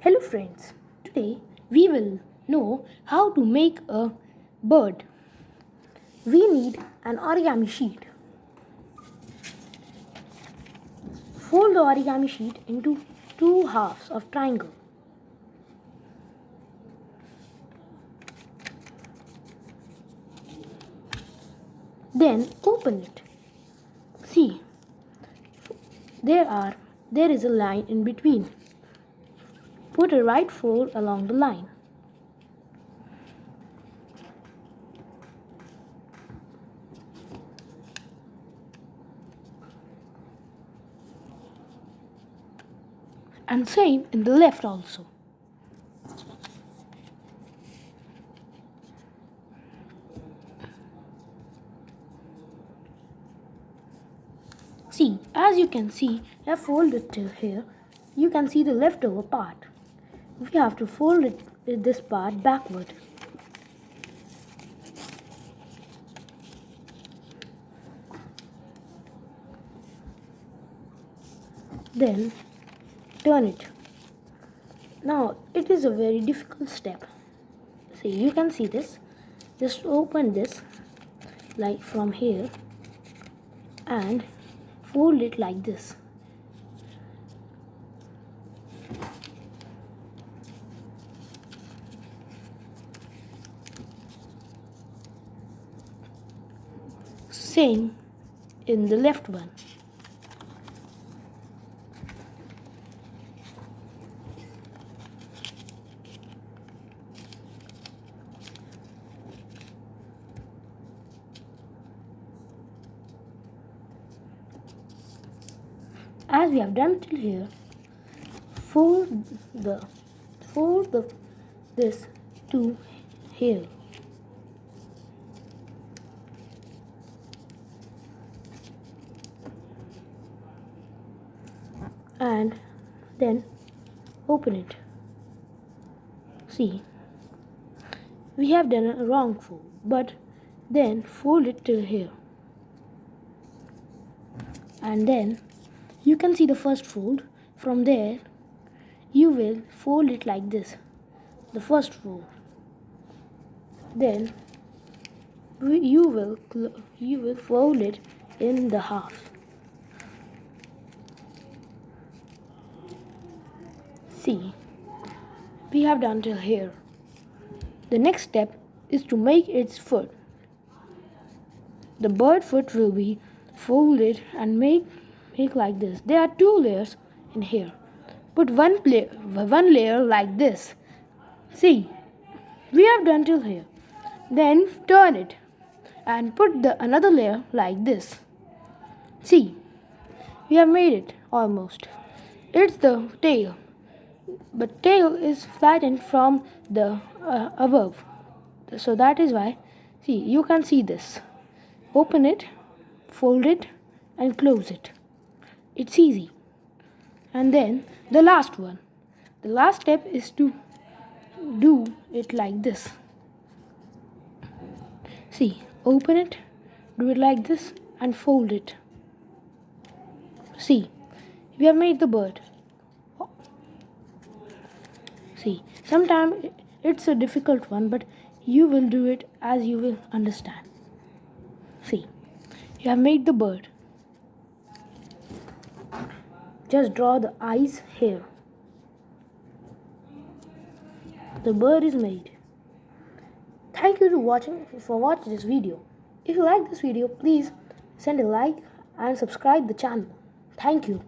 Hello friends, today we will know how to make a bird. We need an origami sheet. Fold the origami sheet into two halves of triangle. Then open it. See, there is a line in between. Put a right fold along the line. And same in the left also. See, as you can see, I have folded till here. You can see the leftover part. We have to fold this part backward. Then turn it. Now it is a very difficult step. See, you can see this. Just open this like from here and fold it like this. Same in the left one. As we have done till here, fold this to here. And then open it. See, we have done a wrong fold, but then fold it till here. And then you can see the first fold. From there, you will fold it like this, the first fold. Then you will fold it in the half. See, we have done till here. The next step is to make its foot. The bird foot will be folded and make like this. There are two layers in here. Put one layer like this. See, we have done till here. Then turn it and put the another layer like this. See, we have made it almost. It's the tail, but tail is flattened from the above. So that is why, see, you can see this. Open it, fold it and close it. It's easy. And then the last one. The last step is to do it like this. See, open it, do it like this and fold it. See, we have made the bird. See, sometimes it's a difficult one, but you will do it as you will understand. See, you have made the bird. Just draw the eyes here. The bird is made. Thank you for watching this video. If you like this video, please send a like and subscribe the channel. Thank you.